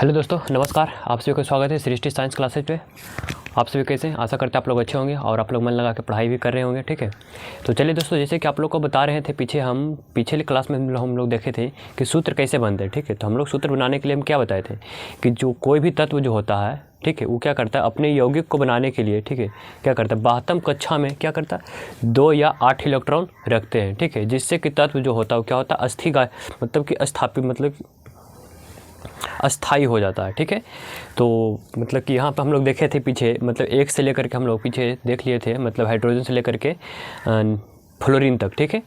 Hello दोस्तों, नमस्कार। आप सभी का स्वागत है सृष्टि साइंस क्लासेज पे। आप सभी कैसे हैं? आशा करते हैं आप लोग अच्छे होंगे और आप लोग मन लगा के पढ़ाई भी कर रहे होंगे। ठीक है, तो चलिए दोस्तों, जैसे कि आप लोग को बता रहे थे पिछले क्लास में हम लोग देखे थे कि सूत्र कैसे बनते हैं। ठीक है, तो हम लोग सूत्र बनाने के लिए हम क्या बताए थे कि जो कोई भी तत्व जो होता है, ठीक है, वो क्या करता है अपने यौगिक को बनाने के लिए, ठीक है, क्या करता है 12वीं कक्षा में क्या करता है 2 या 8 इलेक्ट्रॉन रखते हैं। ठीक है, जिससे कि तत्व जो होता है वो क्या होता है अस्थिगाय, मतलब कि स्थापित, मतलब अस्थाई हो जाता है। ठीक है, तो मतलब कि यहाँ पे हम लोग देखे थे पीछे, मतलब 1 से लेकर के हम लोग पीछे देख लिए थे, मतलब हाइड्रोजन से लेकर के फ्लोरीन तक। ठीक है,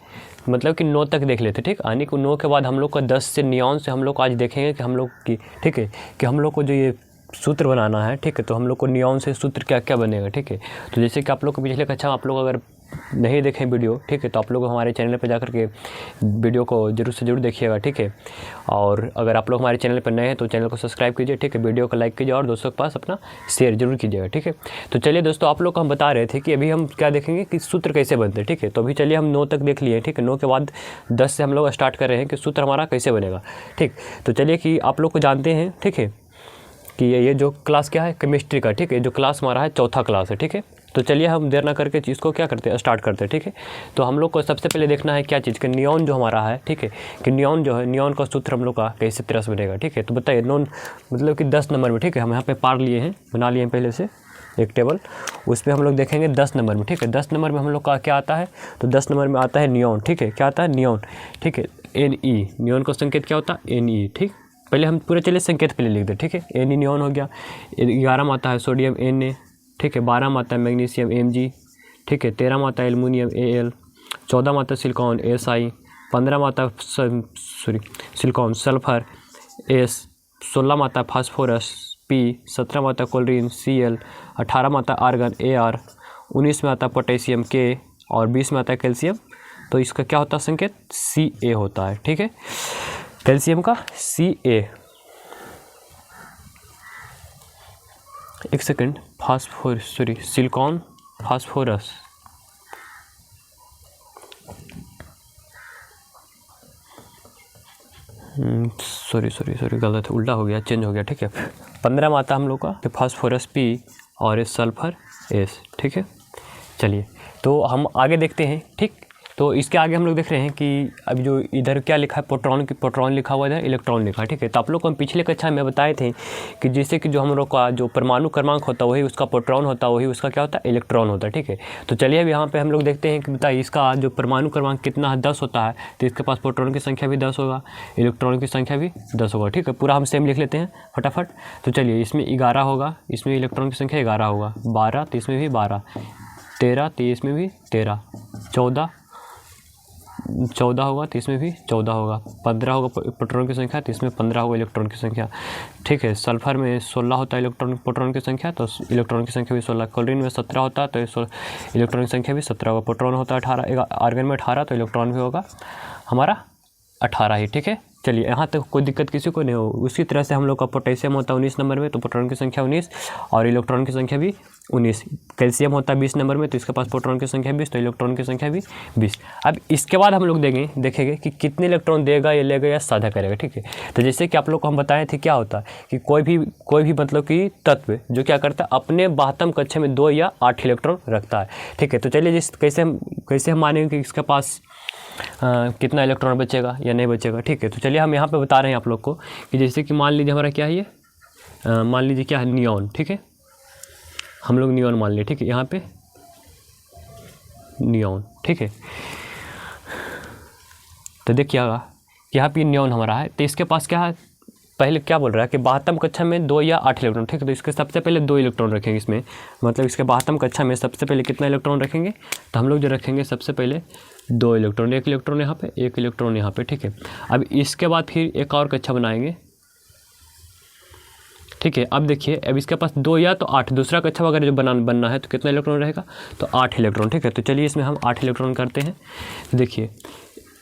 मतलब कि 9 तक देख लेते। ठीक, यानी कि 9 के बाद हम लोग का 10 से नियॉन से हम लोग को आज देखेंगे कि हम लोग की, ठीक है, कि हम लोग को जो ये सूत्र बनाना है, ठीक है, तो हम लोग को नियॉन से सूत्र क्या क्या बनेगा। ठीक है, तो जैसे कि आप लोग को पिछले कक्षा आप लोग अगर नहीं देखें वीडियो, ठीक है, तो आप लोग हमारे चैनल पर जाकर के वीडियो को जरूर से जरूर देखिएगा। ठीक है, और अगर आप लोग हमारे चैनल पर नए हैं तो चैनल को सब्सक्राइब कीजिए। ठीक है, वीडियो को लाइक कीजिए और दोस्तों के पास अपना शेयर जरूर कीजिएगा। ठीक है, तो चलिए दोस्तों, आप लोग को हम बता रहे थे कि अभी हम क्या देखेंगे कि सूत्र कैसे बनते हैं। ठीक है, तो अभी चलिए हम 9 तक देख लिए। ठीक है, 9 के बाद 10 से हम लोग स्टार्ट कर रहे हैं कि सूत्र हमारा कैसे बनेगा। ठीक, तो चलिए कि आप लोग को जानते हैं, ठीक है, कि ये जो क्लास क्या है केमिस्ट्री का। ठीक है, जो क्लास हमारा है चौथा क्लास है। ठीक है, तो चलिए हम देर ना करके चीज़ को क्या करते हैं स्टार्ट करते हैं। ठीक है, तो हम लोग को सबसे पहले देखना है क्या चीज़ कि नियॉन जो हमारा है, ठीक है, कि नियॉन जो है, नियॉन का सूत्र हम लोग का कैसे तरह से बनेगा। ठीक है, तो बताइए नॉन मतलब कि 10 नंबर में। ठीक है, हम यहाँ पे पार लिए हैं, बना लिए हैं पहले से एक टेबल, उसमें हम लोग देखेंगे 10 नंबर में। ठीक है, 10 नंबर में हम लोग का क्या आता है, तो 10 नंबर में आता है नियॉन। ठीक है, क्या आता है नियॉन। ठीक है, Ne, नियॉन का संकेत क्या होता है Ne। ठीक, पहले हम पूरा चलिए संकेत पहले लिख दें। ठीक है, Ne नियॉन हो गया। 11 में आता है सोडियम Na। ठीक है, 12 में आता है मैग्नीशियम Mg। ठीक है, 13 में आता है एल्युमिनियम Al। 14 में आता है सिलिकॉन Si। 15 में आता है सिलिकॉन सल्फर S। 16 में आता है फास्फोरस P। 17 में आता है क्लोरीन Cl। 18 में आता है आर्गन Ar। 19 में आता है पोटेशियम K और 20 में आता है कैल्शियम। तो इसका क्या होता है संकेत Ca होता है। ठीक है, कैल्शियम का Ca। एक सेकंड, सिलिकॉन फास्फोरस, सॉरी गलत उल्टा हो गया, चेंज हो गया। ठीक है, 15 में आता हम लोग का फास्फोरस P और सल्फर S। ठीक है, चलिए तो हम आगे देखते हैं। ठीक, तो इसके आगे हम लोग देख रहे हैं कि अभी जो इधर क्या लिखा है प्रोटॉन लिखा हुआ है, इलेक्ट्रॉन लिखा है। ठीक है, तो आप लोग को हम पिछले कक्षा में बताए थे कि जैसे कि जो हम लोग का जो परमाणु क्रमांक होता है वही उसका प्रोटॉन होता है, वही उसका क्या होता है इलेक्ट्रॉन होता है। ठीक है, तो चलिए अब यहाँ पे हम लोग देखते हैं कि बताइए इसका जो परमाणु क्रमांक कितना है 10 होता है, तो इसके पास प्रोटॉन की संख्या भी 10 होगा, इलेक्ट्रॉन की संख्या भी 10 होगा। ठीक है, पूरा हम सेम लिख लेते हैं फटाफट। तो चलिए इसमें 11 होगा, इसमें इलेक्ट्रॉन की संख्या 11 होगा, 12 तो इसमें भी 12, 13 तो इसमें भी 13, 14 होगा तो इसमें भी 14 होगा, 15 होगा प्रोटॉन की संख्या तो इसमें 15 होगा इलेक्ट्रॉन की संख्या। ठीक है, सल्फर में 16 होता है प्रोटॉन की संख्या, तो इलेक्ट्रॉन की संख्या भी 16। क्लोरीन में 17 होता है तो इलेक्ट्रॉन की संख्या भी 17 होगा। प्रोटॉन होता है 18, आर्गन में 18, तो इलेक्ट्रॉन भी होगा हमारा 18 ही। ठीक है, चलिए यहाँ तक कोई दिक्कत किसी को नहीं हो। उसी तरह से हम लोग का पोटेशियम होता है 19 नंबर में, तो प्रोटॉन की संख्या 19 और इलेक्ट्रॉन की संख्या भी 19। कैल्शियम होता है 20 नंबर में, तो इसके पास प्रोटॉन की संख्या 20, तो इलेक्ट्रॉन की संख्या भी 20। अब इसके बाद हम लोग देखेंगे कि कितने इलेक्ट्रॉन देगा या लेगा या साझा करेगा। ठीक है, तो जैसे कि आप लोग को हम बताए थे क्या होता है कि कोई भी मतलब कि तत्व जो क्या करता है अपने 12वीं कक्षा में 2 या 8 इलेक्ट्रॉन रखता है। ठीक है, तो चलिए कैसे हम मानेंगे कि इसके पास कितना इलेक्ट्रॉन बचेगा या नहीं बचेगा। ठीक है, तो चलिए हम यहाँ पे बता रहे हैं आप लोग को कि जैसे कि मान लीजिए हमारा क्या है ये, मान लीजिए क्या है नियॉन। ठीक है, हम लोग नियॉन मान लिए। ठीक है, यहाँ पे नियॉन। ठीक है, तो देखिएगा यहाँ पे नियॉन हमारा है, तो इसके पास क्या है, पहले क्या बोल रहा है कि 12वीं कक्षा में 2 या 8 इलेक्ट्रॉन। ठीक है, तो इसके सबसे पहले 2 इलेक्ट्रॉन रखेंगे इसमें, मतलब इसके 12वीं कक्षा में सबसे पहले कितना इलेक्ट्रॉन रखेंगे, तो हम लोग जो रखेंगे सबसे पहले 2 इलेक्ट्रॉन, 1 इलेक्ट्रॉन यहाँ पे, 1 इलेक्ट्रॉन यहाँ पे। ठीक है, अब इसके बाद फिर एक और कक्षा बनाएंगे। ठीक है, अब देखिए अब इसके पास 2 या तो 8, दूसरा कक्षा अगर जो बनना है तो कितना इलेक्ट्रॉन रहेगा, तो 8 इलेक्ट्रॉन। ठीक है, तो चलिए इसमें हम 8 इलेक्ट्रॉन करते हैं। तो देखिए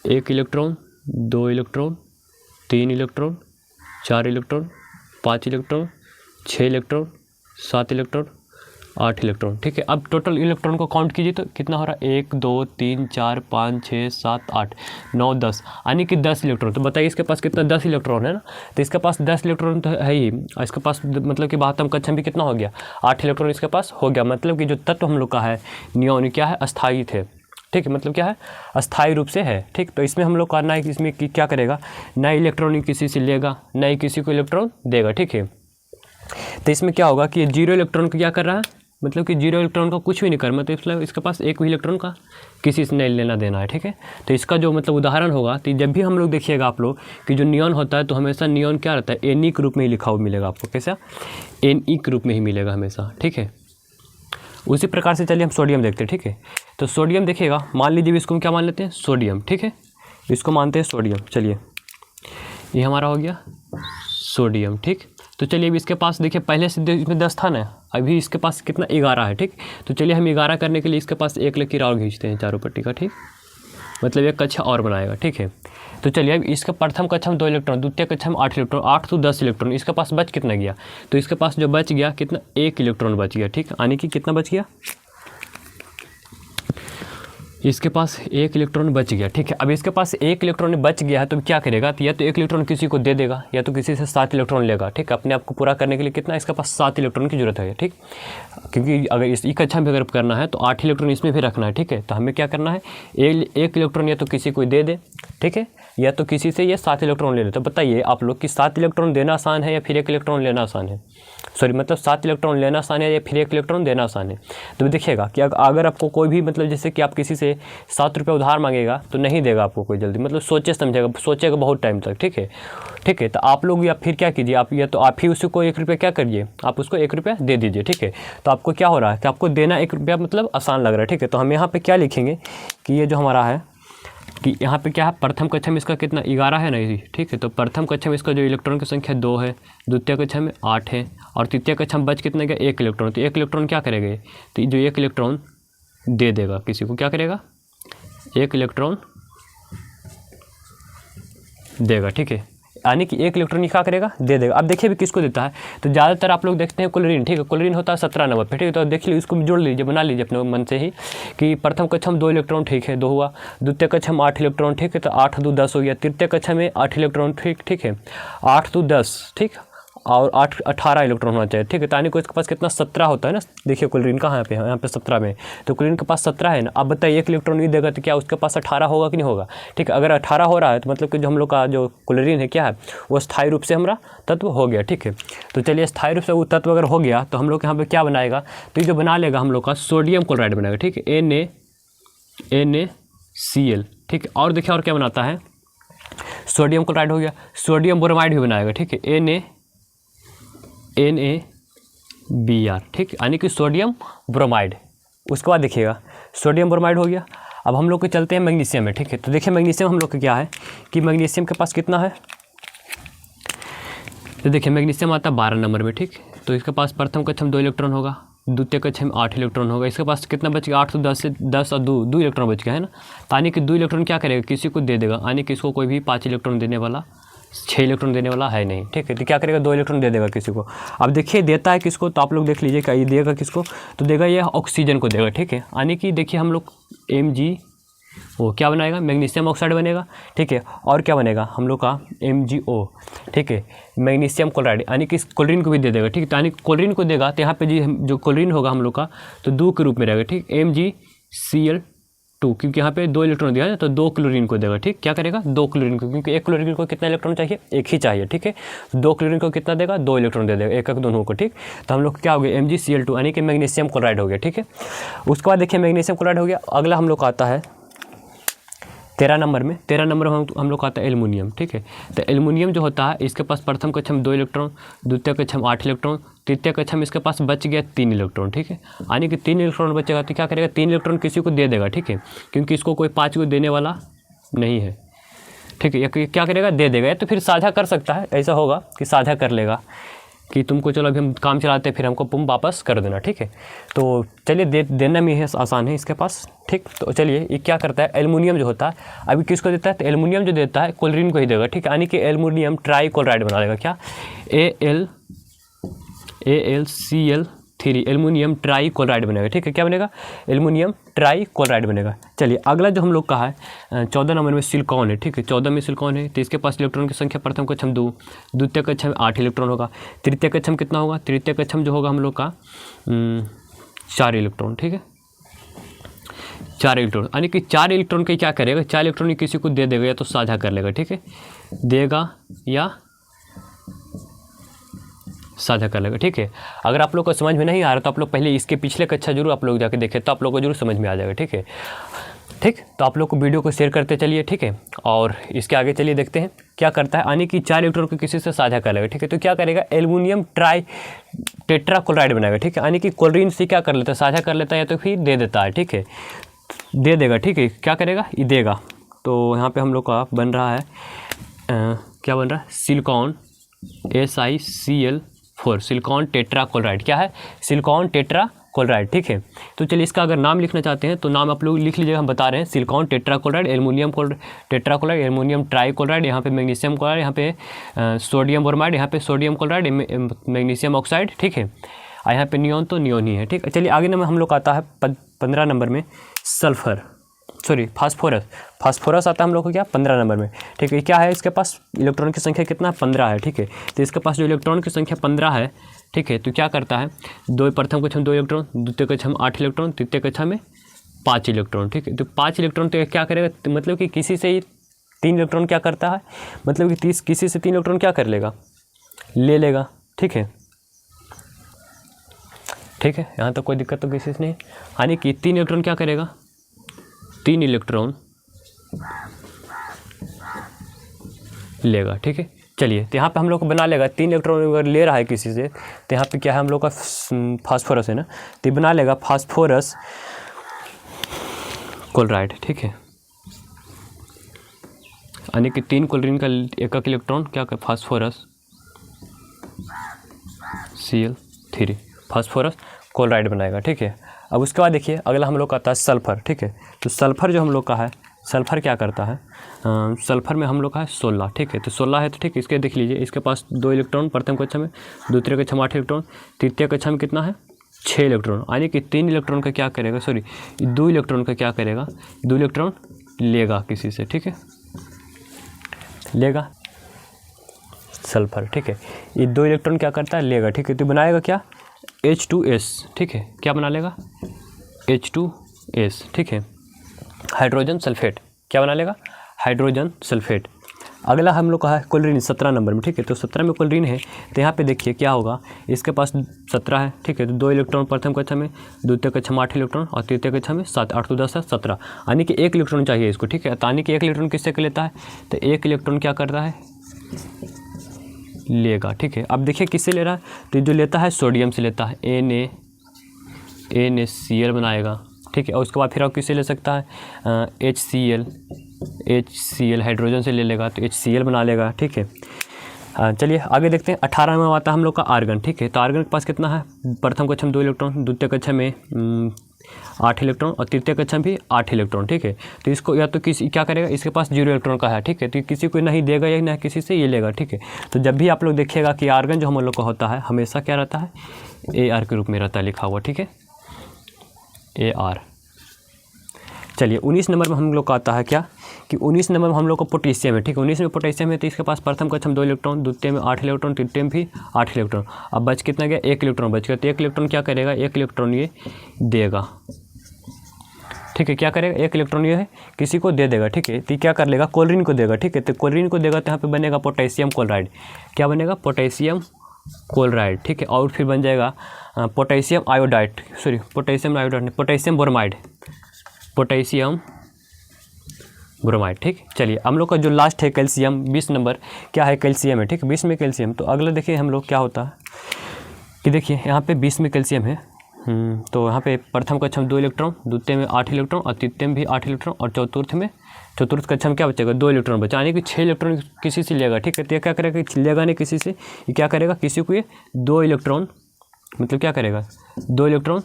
1 electron, 2 electron, 3 electron, 4 electron, 5 electron, 6 electron, 7 electron, 8 electron, ठीक है। अब टोटल इलेक्ट्रॉन को काउंट कीजिए तो कितना हो रहा है, 1 2 3 4 5 6 7 8 9 10, यानी कि 10 इलेक्ट्रॉन। तो बताइए इसके पास कितना, 10 इलेक्ट्रॉन है ना, तो इसके पास 10 इलेक्ट्रॉन तो है ही, और इसके पास मतलब कि बाहतम कक्षम भी कितना हो गया, 8 इलेक्ट्रॉन इसके पास हो गया। मतलब कि जो तत्व हम लोग का है नियॉन क्या है, अस्थायी थे, ठीक है, मतलब क्या है, अस्थायी रूप से है, ठीक। तो इसमें हम लोग करना है कि इसमें क्या करेगा, नए इलेक्ट्रॉन किसी से लेगा, नए किसी को इलेक्ट्रॉन देगा, ठीक है। तो इसमें क्या होगा कि 0 इलेक्ट्रॉन को क्या कर रहा है, मतलब कि 0 इलेक्ट्रॉन का कुछ भी नहीं कर, मतलब इसके पास एक भी इलेक्ट्रॉन का किसी से नहीं लेना देना है, ठीक है। तो इसका जो मतलब उदाहरण होगा, तो जब भी हम लोग देखिएगा आप लोग कि जो नियॉन होता है तो हमेशा नियॉन क्या रहता है, Na के रूप में ही लिखा हुआ मिलेगा आपको, कैसा, Na के रूप में ही मिलेगा हमेशा, ठीक है। उसी प्रकार से चलिए हम सोडियम देखते हैं, ठीक है। तो सोडियम देखिएगा, मान लीजिए इसको हम क्या मान लेते हैं, सोडियम, ठीक है, इसको मानते हैं सोडियम। चलिए ये हमारा हो गया सोडियम, ठीक। तो चलिए अब इसके पास देखिए पहले से इसमें 10 था ना, अभी इसके पास कितना, 11 है, ठीक। तो चलिए हम 11 करने के लिए इसके पास एक लकीर और खींचते हैं चारों पट्टी का, ठीक, मतलब एक कक्षा और बनाएगा, ठीक है। तो चलिए अब इसका प्रथम कक्षा में 2 इलेक्ट्रॉन, द्वितीय कक्षा में 8 इलेक्ट्रॉन, 8 तो 10 इलेक्ट्रॉन, इसके पास बच कितना गया, तो इसके पास जो बच गया कितना, 1 इलेक्ट्रॉन बच गया, ठीक, यानी कि कितना बच गया, इसके पास 1 इलेक्ट्रॉन बच गया, ठीक है। अब इसके पास 1 इलेक्ट्रॉन बच गया है तो क्या करेगा, तो या तो 1 इलेक्ट्रॉन किसी को दे देगा या तो किसी से 7 इलेक्ट्रॉन लेगा, ठीक। अपने आप को पूरा करने के लिए कितना, इसके पास 7 इलेक्ट्रॉन की जरूरत है, ठीक। क्योंकि अगर इस कक्षा में अगर करना है तो 8 इलेक्ट्रॉन इसमें भी रखना है, ठीक है। तो हमें क्या करना है, 1 इलेक्ट्रॉन या तो किसी को दे दे, ठीक है, या तो किसी से ये 7 इलेक्ट्रॉन ले ले। तो बताइए आप लोग कि 7 इलेक्ट्रॉन देना आसान है या फिर 1 इलेक्ट्रॉन लेना आसान है, सॉरी मतलब 7 इलेक्ट्रॉन लेना आसान है या फिर 1 इलेक्ट्रॉन देना आसान है। तो देखिएगा कि अगर आपको कोई भी मतलब जैसे कि आप किसी से 7 रुपये उधार मांगेगा तो नहीं देगा आपको कोई जल्दी, मतलब सोचेगा बहुत टाइम तक, ठीक है, ठीक है। तो आप लोग या फिर क्या कीजिए, आप या तो आप ही उसी को 1 रुपये क्या करिए, आप उसको 1 रुपया दे दीजिए, ठीक है। तो आपको क्या हो रहा है कि आपको देना 1 रुपया मतलब आसान लग रहा है, ठीक है। तो हम यहाँ पे क्या लिखेंगे कि ये जो हमारा है कि यहाँ पे क्या है, प्रथम कक्षा में इसका कितना 11 है ना, ये ठीक है। तो प्रथम कक्षा में इसका जो इलेक्ट्रॉन की संख्या 2 है, द्वितीय कक्षा में 8 है, और तृतीय कक्षा में बच कितना गया, 1 इलेक्ट्रॉन। तो 1 इलेक्ट्रॉन क्या करेगा, तो जो 1 इलेक्ट्रॉन दे देगा किसी को, क्या करेगा, 1 इलेक्ट्रॉन देगा, ठीक है, यानी कि 1 इलेक्ट्रॉन क्या करेगा, दे देगा। अब देखिए भी किसको देता है, तो ज़्यादातर आप लोग देखते हैं क्लोरीन, ठीक है, क्लोरीन होता है 17 नंबर पे, ठीक है। तो देख लीजिए इसको जोड़ लीजिए, बना लीजिए अपने मन से ही कि प्रथम कक्षा में 2 इलेक्ट्रॉन, ठीक है, 2 हुआ, द्वितीय कक्षा में 8 इलेक्ट्रॉन, ठीक है, तो 8 2 10 हो गया, तृतीय कक्षा में 8 इलेक्ट्रॉन, ठीक है, 8 2 10, ठीक, और 8 18 इलेक्ट्रॉन होना चाहिए, ठीक है। यानी को इसके पास कितना 17 होता है ना, देखिए क्लोरीन कहाँ पे है, यहाँ पे 17 में, तो क्लोरीन के पास 17 है ना। अब बताइए 1 इलेक्ट्रॉन नहीं देगा तो क्या उसके पास 18 होगा कि नहीं होगा, ठीक है। अगर 18 हो रहा है तो मतलब कि जो हम लोग का जो क्लोरीन है क्या है, वो स्थायी रूप से हमारा तत्व हो गया, ठीक है। तो चलिए स्थायी रूप से वो तत्व अगर हो गया तो हम लोग यहाँ पे क्या बनाएगा, तो ये जो बना लेगा हम लोग का सोडियम क्लोराइड बनाएगा, ठीक है, NaCl, ठीक है। और देखिए और क्या बनाता है, सोडियम क्लोराइड हो गया, सोडियम ब्रोमाइड भी बनाएगा, ठीक है, NaBr, ठीक, यानी कि सोडियम ब्रोमाइड। उसके बाद देखिएगा सोडियम ब्रोमाइड हो गया। अब हम लोग को चलते हैं मैग्नीशियम में, ठीक है। तो देखिए मैग्नीशियम हम लोग का क्या है कि मैग्नीशियम के पास कितना है, तो देखिए मैग्नीशियम आता है 12 नंबर में, ठीक। तो इसके पास प्रथम कक्षा में 2 इलेक्ट्रॉन होगा, द्वितीय कक्षा में 8 इलेक्ट्रॉन होगा, इसके पास कितना बच गया, 8 तो 10 से 10 और 2 इलेक्ट्रॉन बच गया है ना। यानी कि 2 इलेक्ट्रॉन क्या करेगा, किसी को दे देगा, यानी कि इसको कोई भी 5 इलेक्ट्रॉन देने वाला, 6 इलेक्ट्रॉन देने वाला है नहीं, ठीक है। तो क्या करेगा, 2 इलेक्ट्रॉन दे देगा किसी को। अब देखिए देता है किसको, तो आप लोग देख लीजिए क्या ये देगा किसको, तो देगा ये ऑक्सीजन को देगा, ठीक है। यानी कि देखिए हम लोग वो क्या बनाएगा, मैग्नीशियम ऑक्साइड बनेगा, ठीक है। और क्या बनेगा हम लोग का MgO, ठीक है, मैग्नीशियम क्लोराइड, यानी कि क्लोरीन को भी दे देगा, ठीक है। यानी क्लोरीन को देगा तो यहाँ पे जो क्लोरीन होगा हम लोग का तो 2 के रूप में रहेगा, ठीक, MgCl2, क्योंकि यहाँ पे 2 इलेक्ट्रॉन दिया है तो 2 क्लोरीन को देगा, ठीक। क्या करेगा, 2 क्लोरीन को, क्योंकि 1 क्लोरीन को कितना इलेक्ट्रॉन चाहिए, 1 ही चाहिए, ठीक है। 2 क्लोरीन को कितना देगा, 2 इलेक्ट्रॉन दे देगा, एक दोनों को, ठीक। तो हम लोग क्या हो गया, MgCl2 यानी कि मैग्नीशियम क्लोराइड हो गया, ठीक है। उसके बाद देखिए मैग्नीशियम क्लोराइड हो गया। अगला हम लोग का आता है 13 नंबर में, 13 नंबर में हम लोग का आता है एल्युमिनियम, ठीक है। तो एल्युमिनियम जो होता है इसके पास प्रथम कक्षा में 2 इलेक्ट्रॉन, द्वितीय कक्षा में 8 इलेक्ट्रॉन, तृतीय कक्षा में इसके पास बच गया 3 इलेक्ट्रॉन, ठीक है। यानी कि 3 इलेक्ट्रॉन बचेगा तो क्या करेगा, 3 इलेक्ट्रॉन किसी को दे देगा, ठीक है, क्योंकि इसको कोई 5 को देने वाला नहीं है, ठीक है। या क्या करेगा, दे देगा, या तो फिर साझा कर सकता है, ऐसा होगा कि साझा कर लेगा कि तुमको चलो अभी हम काम चलाते हैं फिर हमको तुम वापस कर देना, ठीक है। तो चलिए देना में है आसान है इसके पास, ठीक। तो चलिए ये क्या करता है, एल्युमिनियम जो होता है अभी किसको देता है, तो एल्युमिनियम जो देता है क्लोरीन को ही देगा, ठीक है। यानी कि एल्युमिनियम ट्राई क्लोराइड बना देगा, क्या AlCl3 3 एल्युमिनियम ट्राई क्लोराइड बनेगा। ठीक है, क्या बनेगा? एल्युमिनियम ट्राई क्लोराइड बनेगा। चलिए अगला जो हम लोग का है 14 नंबर में सिलिकॉन है। ठीक है, 14 में सिलिकॉन है तो इसके पास इलेक्ट्रॉन की संख्या प्रथम कक्षम 2, द्वितीय कक्षम 8 इलेक्ट्रॉन होगा। तृतीय कक्षम कितना होगा? तृतीय कक्षम जो होगा हम लोग का 4 इलेक्ट्रॉन। ठीक है, 4 इलेक्ट्रॉन, यानी कि 4 इलेक्ट्रॉन के क्या करेगा? 4 इलेक्ट्रॉन किसी को दे देगा या तो साझा कर लेगा। ठीक है, देगा या साझा कर लेगा। ठीक है, अगर आप लोग को समझ में नहीं आ रहा तो आप लोग पहले इसके पिछले कक्षा जरूर आप लोग जाके देखें, तो आप लोग को जरूर समझ में आ जाएगा। ठीक है, ठीक, तो आप लोग को वीडियो को शेयर करते चलिए। ठीक है, और इसके आगे चलिए देखते हैं क्या करता है। यानी कि 4 इलेक्ट्रॉन को किसी से साझा कर लेगा। ठीक है, तो क्या करेगा? एल्युमिनियम ट्राई टेट्रा क्लोराइड बनाएगा। ठीक है, यानी कि क्लोरीन से क्या कर लेता है? साझा कर लेता है या तो फिर दे देता है। ठीक है, दे देगा। ठीक है, क्या करेगा? ये देगा। तो यहाँ पे हम लोग का बन रहा है क्या बन रहा है? Silicon SiCl4, silicon tetra chloride. क्या है? Silicon tetra chloride. ठीक है, तो चलिए इसका अगर नाम लिखना चाहते हैं तो नाम आप लोग लिख लीजिएगा। हम बता रहे हैं silicon tetra chloride, aluminium tetra chloride, aluminium try chloride, यहाँ पे मैग्नीशियम क्लोराइड, यहाँ पे सोडियम ब्रोमाइड, यहाँ पे सोडियम क्लोराइड, मैग्नीशियम ऑक्साइड। ठीक है, और यहाँ पे नियोन तो नियोन ही है। ठीक है, चलिए आगे नंबर हम लोग आता है 15 नंबर में सल्फर, सॉरी फास्फोरस। फास्फोरस आता है हम लोग को क्या? 15 नंबर में। ठीक है, क्या है? इसके पास इलेक्ट्रॉन की संख्या कितना? 15 है। ठीक है, तो इसके पास जो इलेक्ट्रॉन की संख्या 15 है, ठीक है, तो क्या करता है? प्रथम कक्षा में 2 इलेक्ट्रॉन, द्वितीय कक्षा में 8 इलेक्ट्रॉन, तृतीय कक्षा में 5 इलेक्ट्रॉन। ठीक है, तो 5 इलेक्ट्रॉन तो क्या करेगा? तो मतलब कि किसी से ही 3 इलेक्ट्रॉन क्या करता है? मतलब कि किसी से 3 इलेक्ट्रॉन क्या कर लेगा? ले लेगा। ठीक है, ठीक है, यहाँ तक कोई दिक्कत तो किसी से नहीं। यानी कि 3 इलेक्ट्रॉन क्या करेगा? 3 इलेक्ट्रॉन लेगा। ठीक है, चलिए तो यहाँ पे हम लोग को बना लेगा। 3 इलेक्ट्रॉन अगर ले रहा है किसी से तो यहाँ पे क्या है? हम लोग का फास्फोरस है ना, तो बना लेगा फास्फोरस क्लोराइड। ठीक है, यानी कि 3 क्लोरीन का एक इलेक्ट्रॉन क्या कर? फास्फोरस Cl3, फास्फोरस क्लोराइड बनाएगा। ठीक है, अब उसके बाद देखिए अगला हम लोग का आता है सल्फ़र। ठीक है, तो सल्फ़र जो हम लोग का है, सल्फ़र क्या करता है? सल्फ़र में हम लोग का है 16। ठीक है, तो 16 है तो ठीक, इसके देख लीजिए। इसके पास 2 इलेक्ट्रॉन प्रथम कक्षा में, द्वितीय कक्षा में 8 इलेक्ट्रॉन, तृतीय कक्षा में कितना है? 6 इलेक्ट्रॉन। यानी कि 3 इलेक्ट्रॉन का क्या करेगा? सॉरी 2 इलेक्ट्रॉन का क्या करेगा? 2 इलेक्ट्रॉन लेगा किसी से। ठीक है, लेगा सल्फ़र। ठीक है, ये 2 इलेक्ट्रॉन क्या करता है? लेगा। ठीक है, तो बनाएगा क्या? H2S। ठीक है, क्या बना लेगा? H2S। ठीक है, हाइड्रोजन सल्फेट। क्या बना लेगा? Hydrogen sulphate. अगला हम लोग का है क्लोरीन 17 नंबर में। ठीक है, तो 17 में क्लोरीन है तो यहाँ पे देखिए क्या होगा? इसके पास 17 है। ठीक है, तो 2 इलेक्ट्रॉन प्रथम कक्षा में, द्वितीय कक्षा में 8 इलेक्ट्रॉन और तृतीय कक्षा में 7, 8 तो 10 है 17, यानी कि 1 इलेक्ट्रॉन चाहिए इसको। ठीक है, तो यानी कि 1 इलेक्ट्रॉन किससे कर लेता है? तो 1 इलेक्ट्रॉन क्या करता है? लेगा। ठीक है, अब देखिए किससे ले रहा है? तो जो लेता है सोडियम से लेता है, NaCl बनाएगा। ठीक है, और उसके बाद फिर आप किससे ले सकता है? HCl हाइड्रोजन से ले लेगा तो HCl बना लेगा। ठीक है, चलिए आगे देखते हैं। 18 में आता है हम लोग का आर्गन। ठीक है, तो आर्गन के पास कितना है? प्रथम कक्षा में 2 इलेक्ट्रॉन, द्वितीय कक्षा में 8 इलेक्ट्रॉन और तृतीय कक्षा में भी 8 इलेक्ट्रॉन। ठीक है, तो इसको या तो किसी क्या करेगा? इसके पास 0 इलेक्ट्रॉन का है। ठीक है, तो किसी को नहीं देगा या ना किसी से ये लेगा। ठीक है, तो जब भी आप लोग देखिएगा कि आर्गन जो हम लोग का होता है हमेशा क्या रहता है? AR के रूप में रहता है लिखा हुआ। ठीक है, AR। चलिए 19 नंबर में हम लोग का आता है क्या? कि 19 नंबर में हम लोग को पोटेशियम है। ठीक है, 19 में पोटेशियम है तो इसके पास प्रथम कक्षा में 2 इलेक्ट्रॉन, द्वितीय में 8 इलेक्ट्रॉन, तृतीय में भी 8 इलेक्ट्रॉन। अब बच कितना गया? 1 इलेक्ट्रॉन बच गया। तो 1 इलेक्ट्रॉन क्या करेगा? 1 इलेक्ट्रॉन ये देगा। ठीक है, क्या करेगा? 1 इलेक्ट्रॉन ये है किसी को दे देगा। ठीक है, तो क्या कर लेगा? क्लोरीन को देगा। ठीक है, तो क्लोरीन को देगा तो यहाँ पे बनेगा पोटेशियम क्लोराइड। क्या बनेगा? Potassium chloride. ठीक है, और फिर बन जाएगा potassium iodide, sorry potassium iodide नहीं, पोटेशियम ब्रोमाइड, पोटेशियम ब्रोमाइड। ठीक, चलिए हम लोग का जो लास्ट है कैल्शियम, 20 नंबर क्या है? कैल्शियम है। ठीक है, 20 में कैल्शियम। तो अगला देखिए हम लोग क्या होता है कि देखिए यहाँ पे 20 में कैल्शियम है। तो यहाँ पे प्रथम कक्षा में 2 इलेक्ट्रॉन, द्वितीय में 8 इलेक्ट्रॉन और तृतीय में भी 8 इलेक्ट्रॉन और चतुर्थ कक्षा में क्या बचेगा? 2 इलेक्ट्रॉन बचा, यानी कि 6 इलेक्ट्रॉन किसी से लेगा। ठीक है, तो ये क्या करेगा? लेगा नहीं किसी से, ये क्या करेगा? किसी को ये 2 इलेक्ट्रॉन मतलब क्या करेगा? 2 इलेक्ट्रॉन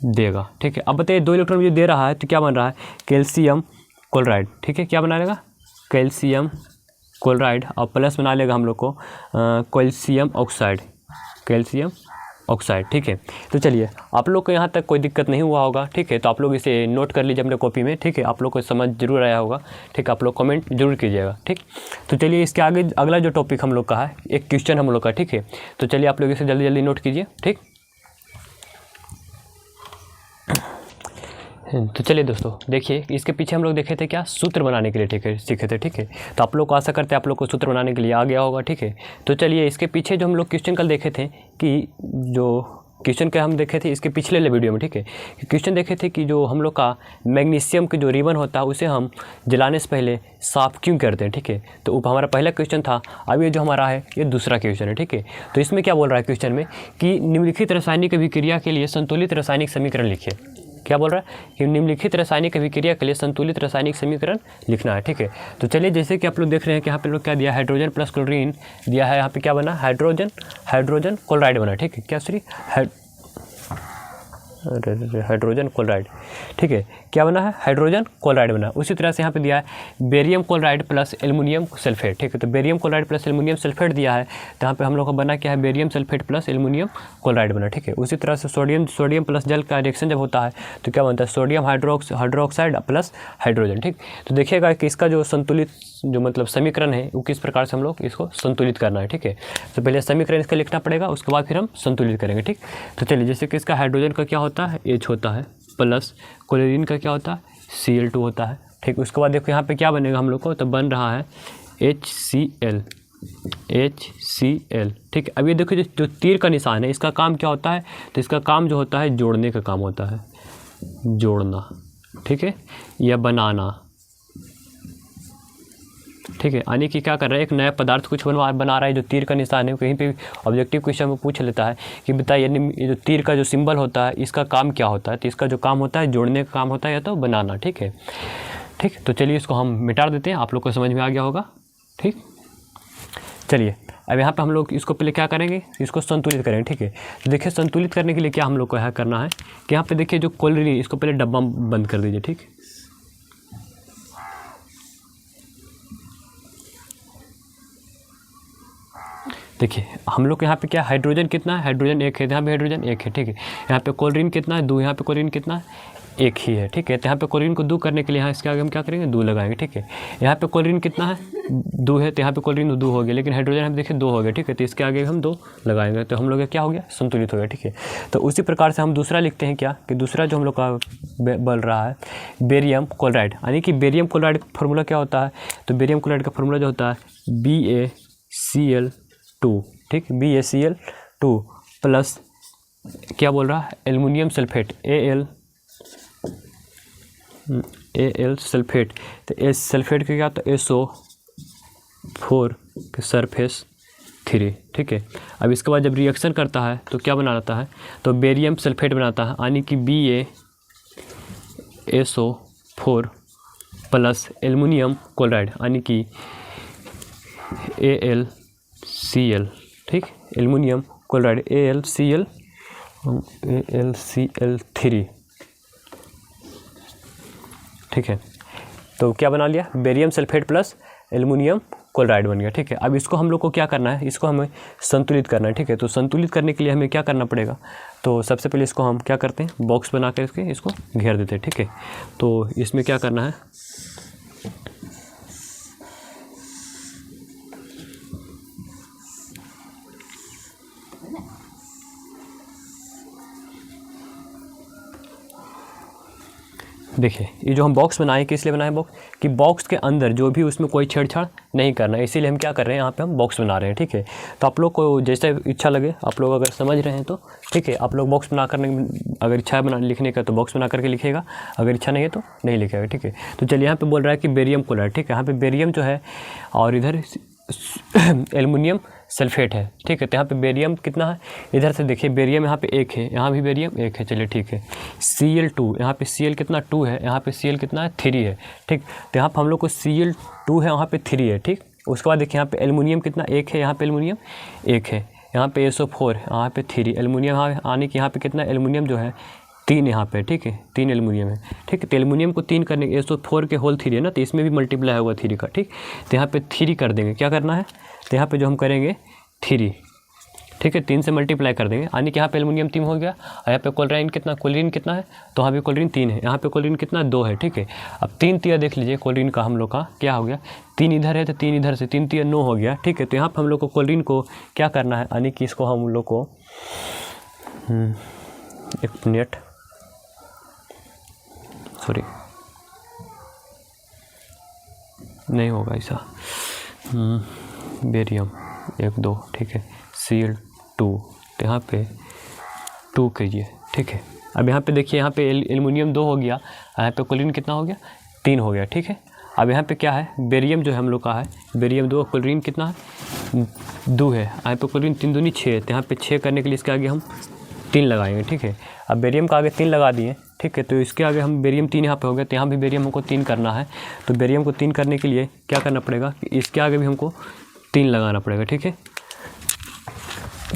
देगा। ठीक है, अब बताइए 2 इलेक्ट्रॉन जो दे रहा है तो क्या बन रहा है? Calcium chloride. ठीक है, क्या बना लेगा? कैल्शियम क्लोराइड और प्लस बना लेगा हम लोग को कैल्शियम ऑक्साइड। Calcium oxide. ठीक है, तो चलिए आप लोग को यहाँ तक कोई दिक्कत नहीं हुआ होगा। ठीक है, तो आप लोग इसे नोट कर लीजिए अपने कॉपी में। ठीक है, आप लोग को समझ जरूर आया होगा। ठीक, आप लोग कमेंट जरूर कीजिएगा। ठीक, तो चलिए इसके आगे अगला जो टॉपिक हम लोग का है, एक क्वेश्चन हम लोग का। ठीक है, तो चलिए आप लोग इसे जल्दी जल्दी नोट कीजिए। ठीक, तो चलिए दोस्तों देखिए, इसके पीछे हम लोग देखे थे क्या, सूत्र बनाने के लिए। ठीक है, सीखे थे। ठीक है, तो आप लोग को आशा करते हैं आप लोग को सूत्र बनाने के लिए आ गया होगा। ठीक है, तो चलिए इसके पीछे जो हम लोग क्वेश्चन कल देखे थे कि जो क्वेश्चन के हम देखे थे इसके पिछले वीडियो में। ठीक है, क्वेश्चन देखे थे कि जो हम लोग का मैग्नीशियम के जो रिबन होता है उसे हम जलाने से पहले साफ़ क्यों करते हैं। ठीक है, तो हमारा पहला क्वेश्चन था। अब ये जो हमारा है ये दूसरा क्वेश्चन है। ठीक है, तो इसमें क्या बोल रहा है क्वेश्चन में कि निम्नलिखित रासायनिक अभिक्रिया के लिए संतुलित रासायनिक समीकरण लिखिए। क्या बोल रहा है कि निम्नलिखित रासायनिक अभिक्रिया के लिए संतुलित रासायनिक समीकरण लिखना है। ठीक है, तो चलिए जैसे कि आप लोग देख रहे हैं कि यहाँ पे लोग क्या दिया, हाइड्रोजन प्लस क्लोरीन दिया है। यहाँ पे क्या बना, हाइड्रोजन क्लोराइड बना। ठीक है, क्या सॉरी हाइड्रोजन क्लोराइड। ठीक है, क्या बना है, हाइड्रोजन क्लोराइड बना। उसी तरह से यहाँ पे दिया है barium chloride plus aluminium sulphate. ठीक है, तो barium chloride plus aluminium sulphate दिया है, तो यहाँ पे हम लोग का बना क्या है, barium sulphate plus aluminium chloride बना। ठीक है, उसी तरह से सोडियम प्लस जल का रिएक्शन जब होता है तो क्या बनता है, सोडियम हाइड्रोक्साइड प्लस हाइड्रोजन। ठीक, तो देखिएगा कि इसका जो संतुलित जो मतलब समीकरण है वो किस प्रकार से हम लोग इसको संतुलित करना है। ठीक है, तो पहले समीकरण इसका लिखना पड़ेगा, उसके बाद फिर हम संतुलित करेंगे। ठीक, तो चलिए जैसे कि इसका हाइड्रोजन का क्या होता है, H होता है, प्लस क्लोरीन का क्या होता है, Cl2 होता है। ठीक, उसके बाद देखो यहाँ पे क्या बनेगा हम लोग को, तो बन रहा है HCl। ठीक, अब ये देखो जो तीर का निशान है इसका काम क्या होता है, तो इसका काम जो होता है जोड़ने का काम होता है, जोड़ना। ठीक है, या बनाना। ठीक है, यानी कि क्या कर रहा है, एक नया पदार्थ कुछ बना रहा है। जो तीर का निशान है कहीं पे ऑब्जेक्टिव क्वेश्चन में पूछ लेता है कि बताइए ये जो तीर का जो सिंबल होता है इसका काम क्या होता है, तो इसका जो काम होता है जोड़ने का काम होता है या तो बनाना। ठीक है, ठीक, तो चलिए इसको हम मिटा देते हैं, आप लोग को समझ में आ गया होगा। ठीक, चलिए अब यहाँ पे हम लोग इसको पहले क्या करेंगे, इसको संतुलित करेंगे। ठीक है, तो देखिए संतुलित करने के लिए क्या हम लोग को यहाँ करना है कि यहाँ पे देखिए जो क्लोरीन, इसको पहले डब्बा बंद कर दीजिए। ठीक, देखिए हम लोग के यहाँ पे क्या हाइड्रोजन कितना है, हाइड्रोजन एक है, यहाँ पे हाइड्रोजन एक है। ठीक है, यहाँ पे क्लोरीन कितना है, 2, यहाँ पे क्लोरीन कितना है, एक ही है। ठीक है, तो यहाँ पे क्लोरीन को 2 करने के लिए यहाँ इसके आगे हम क्या करेंगे, 2 लगाएंगे। ठीक है, यहाँ पे क्लोरीन कितना है, 2 है, तो यहाँ पे क्लोरीन 2 हो गया, लेकिन हाइड्रोजन हम देखिए 2 हो गया। ठीक है, तो इसके आगे हम 2 लगाएंगे, तो हम लोग क्या हो गया, संतुलित हो गया। ठीक है, तो उसी प्रकार से हम दूसरा लिखते हैं क्या, कि दूसरा जो हम लोग का बन रहा है बेरियम क्लोराइड, यानी कि बेरियम क्लोराइड का फार्मूला क्या होता है, तो बेरियम क्लोराइड का फार्मूला जो होता है BaCl2। ठीक, BaCl2 प्लस क्या बोल रहा है, एल्युमिनियम सल्फेट, Al सल्फेट। तो एस सल्फेट का क्या होता है, SO4 के सरफेस 3। ठीक है, अब इसके बाद जब रिएक्शन करता है तो क्या बनाता है, तो बेरियम सल्फेट बनाता है, यानी कि BaSO4 प्लस एल्युमिनियम क्लोराइड, यानी कि AlCl। ठीक, एल्युमिनियम क्लोराइड AlCl3। ठीक है, तो क्या बना लिया, barium sulphate plus aluminium chloride बन गया। ठीक है, अब इसको हम लोग को क्या करना है, इसको हमें संतुलित करना है। ठीक है, तो संतुलित करने के लिए हमें क्या करना पड़ेगा, तो सबसे पहले इसको हम क्या करते हैं, बॉक्स बना कर इसको घेर देते हैं। ठीक है, तो इसमें क्या करना है, देखिए ये जो हम बॉक्स बनाए किस लिए बनाए बॉक्स, कि बॉक्स के अंदर जो भी उसमें कोई छेड़छाड़ नहीं करना है, इसीलिए हम क्या कर रहे हैं, यहाँ पे हम बॉक्स बना रहे हैं। ठीक है, तो आप लोग को जैसे इच्छा लगे, आप लोग अगर समझ रहे हैं तो ठीक है, आप लोग बॉक्स बना करने, अगर इच्छा है लिखने का तो बॉक्स बना करके लिखेगा, अगर इच्छा नहीं है तो नहीं लिखेगा। ठीक है, तो चलिए यहाँ पे बोल रहा है कि बेरियम क्लोराइड। ठीक है, यहाँ पे बेरियम जो है और इधर एल्युमिनियम सल्फेट है। ठीक है, तो यहाँ पे बेरियम कितना है, इधर से देखिए बेरियम यहाँ पे 1 है, यहाँ भी बेरियम 1 है। चलिए ठीक है, Cl2, यहाँ पे Cl कितना 2 है, यहाँ पे Cl कितना है 3 है। ठीक, तो यहाँ पर हम लोग को Cl2 है, वहाँ पे 3 है। ठीक, उसके बाद देखिए यहाँ पे एल्युमिनियम कितना 1 है, यहाँ पे एल्युमिनियम 1 है, यहाँ पे SO4 है, यहाँ पे 3 एल्युमिनियम, यहाँ आने की यहाँ पे कितना एल्युमिनियम जो है 3 यहाँ पे। ठीक है, 3 एल्युमिनियम है। ठीक है, तो एल्युमिनियम को 3 करने के SO4 के होल 3 है ना, तो इसमें भी मल्टीप्लाई होगा 3 का। ठीक, तो यहाँ पे 3 कर देंगे, क्या करना है, तो यहाँ पे जो हम करेंगे 3, ठीक है, 3 से मल्टीप्लाई कर देंगे, यानी कि यहाँ पे एल्युमिनियम 3 हो गया, और यहाँ पे क्लोरीन कितना है, तो यहाँ पे क्लोरीन 3 है, यहाँ पे क्लोरीन कितना 2 है। ठीक है, अब 3 तिया देख लीजिए क्लोरीन का हम लोग का क्या हो गया, 3 इधर है तो 3 इधर से 3 तिया 9 हो गया। ठीक है, तो यहाँ पर हम लोग को क्लोरीन को क्या करना है, यानी कि इसको हम लोग को 1 मिनट सॉरी नहीं होगा ऐसा, बेरियम 1 2, ठीक है, Cl2, तो यहाँ पे 2 कीजिए। ठीक है, अब यहाँ पे देखिए, यहाँ पे एल्युमिनियम 2 हो गया, यहाँ पे क्लोरीन कितना हो गया, 3 हो गया। ठीक है, अब यहाँ पे क्या है, बेरियम जो है हम लोग का है, बेरियम 2, क्लोरीन कितना है 2 है, यहाँ पे क्लोरीन 3 दूनी 6, तो यहाँ पे 6 करने के लिए इसके आगे हम 3 लगाएंगे। ठीक है, अब बेरियम का आगे 3 लगा दिए। ठीक है, तो इसके आगे हम बेरियम 3 यहाँ पे हो गया, तो यहाँ भी बेरियम हमको 3 करना है। तो बेरियम को 3 करने के लिए क्या करना पड़ेगा कि इसके आगे भी हमको 3 लगाना पड़ेगा। ठीक है,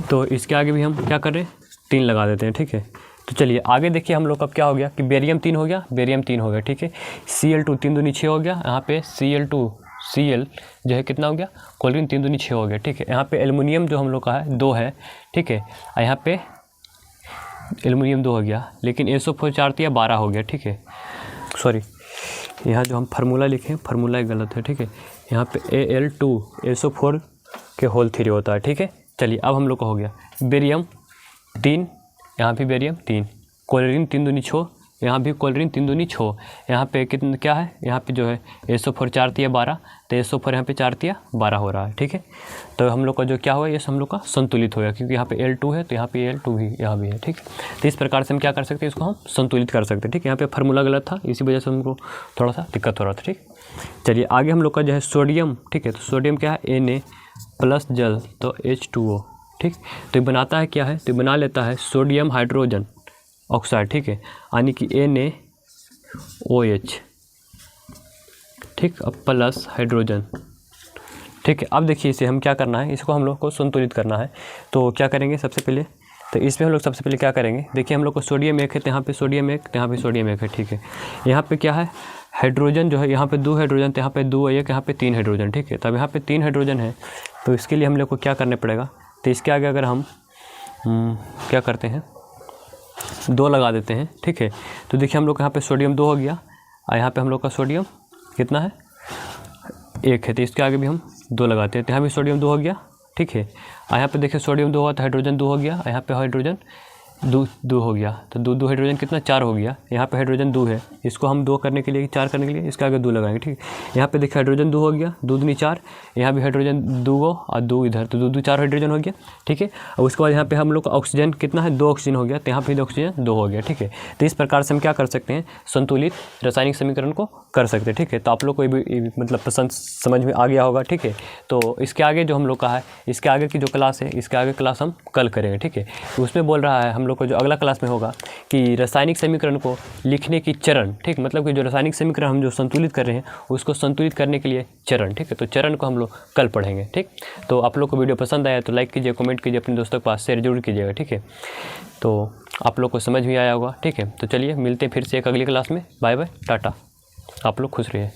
तो इसके आगे भी हम क्या कर रहे हैं, 3 लगा देते हैं। ठीक है, तो चलिए आगे देखिए, हम लोग का क्या हो गया कि बेरियम 3 हो गया, बेरियम 3 हो गया। ठीक है, Cl2 3 दूनी 6 हो गया, यहाँ पे Cl जो है कितना हो गया, क्लोरीन 3 दूनी 6 हो गया। ठीक है, यहाँ पे एल्युमिनियम जो हम लोग का है 2 है। ठीक है, यहाँ पे एल्युमिनियम 2 हो गया, लेकिन SO4 4 तिया 12 हो गया। ठीक है, सॉरी, यहाँ जो हम फार्मूला लिखे, फार्मूला गलत है। ठीक है, यहाँ पे Al2 SO4 के होल 3 होता है। ठीक है, चलिए अब हम लोग का हो गया बेरियम 3, यहाँ भी बेरियम 3, क्लोरीन 3 दूनी 6, यहाँ भी क्लोरीन 3 दूनी 6, यहाँ पे कितना क्या है, यहाँ पे जो है SO4 4 तिया 12, तो SO4 यहाँ पे 4 तिया 12 हो रहा है। ठीक है, तो हम लोग का जो क्या हुआ, ये हम लोग का संतुलित हो गया, क्योंकि यहाँ पे L2 है तो यहाँ पे L2 भी यहाँ भी है। ठीक है, तो इस प्रकार से हम क्या कर सकते हैं, इसको हम संतुलित कर सकते हैं। ठीक है, यहाँ पे फार्मूला गलत था, इसी वजह से हमको थोड़ा सा दिक्कत हो रहा था। ठीक, चलिए आगे हम लोग का जो है सोडियम। ठीक है, तो सोडियम क्या है, Na प्लस जल तो H2O। ठीक, तो ये बनाता है क्या है, तो बना लेता है सोडियम हाइड्रोजन ऑक्साइड। ठीक है, यानी कि NaOH। ठीक, अब प्लस हाइड्रोजन। ठीक है, अब देखिए इसे हम क्या करना है, इसको हम लोग को संतुलित करना है। तो क्या करेंगे सबसे पहले, तो इसमें हम लोग सबसे पहले क्या करेंगे, देखिए हम लोग को सोडियम 1 है, तो यहाँ पे सोडियम 1, तो यहाँ पे सोडियम 1 है। ठीक है, यहाँ पे क्या है, हाइड्रोजन जो है, यहाँ पे 2 हाइड्रोजन, तो यहाँ पे 2 है, यहाँ पे 3 हाइड्रोजन। ठीक है, तो अब यहाँ पे 3 हाइड्रोजन है, तो इसके लिए हम लोग को क्या करना पड़ेगा, तो इसके आगे अगर हम क्या करते हैं, 2 लगा देते हैं। ठीक है, तो देखिए हम लोग यहाँ पे सोडियम 2 हो गया, और यहाँ पे हम लोग का सोडियम कितना है, 1 है, तो इसके आगे भी हम 2 लगाते हैं, तो यहाँ भी सोडियम 2 हो गया। ठीक है, और यहाँ पे देखिए सोडियम 2 हुआ तो हाइड्रोजन 2 हो गया, यहाँ पे हाइड्रोजन 2 हो गया, तो 2 हाइड्रोजन कितना 4 हो गया, यहाँ पे हाइड्रोजन 2 है, इसको हम 2 करने के लिए 4 करने के लिए इसके आगे 2 लगाएंगे। ठीक है, यहाँ पे देखिए हाइड्रोजन 2 हो गया, 2 दूनी 4, यहाँ भी हाइड्रोजन 2 और 2 इधर, तो 2 4 हाइड्रोजन हो गया। ठीक है, और उसके बाद यहाँ पे हम लोग का ऑक्सीजन कितना है, 2 ऑक्सीजन हो गया, तो यहाँ पे ऑक्सीजन 2 हो गया। ठीक है, तो इस प्रकार से हम क्या कर सकते हैं, संतुलित रासायनिक समीकरण को कर सकते हैं। ठीक है, तो आप लोग को मतलब पसंद समझ में आ गया होगा। ठीक है, तो इसके आगे जो हम लोग का है, इसके आगे की जो क्लास है, इसके आगे क्लास हम कल करेंगे। ठीक है, उसमें बोल रहा है हम लोग को जो अगला क्लास में होगा कि रासायनिक समीकरण को लिखने की चरण। ठीक, मतलब कि जो रासायनिक समीकरण हम जो संतुलित कर रहे हैं, उसको संतुलित करने के लिए चरण। ठीक है, तो चरण को हम लोग कल पढ़ेंगे। ठीक, तो आप लोग को वीडियो पसंद आया तो लाइक कीजिए, कमेंट कीजिए, अपने दोस्तों के पास शेयर जरूर कीजिएगा। ठीक है, तो आप लोग को समझ भी आया होगा। ठीक है, तो चलिए मिलते हैं फिर से एक अगली क्लास में। बाय बाय, टाटा, आप लोग खुश रहिए।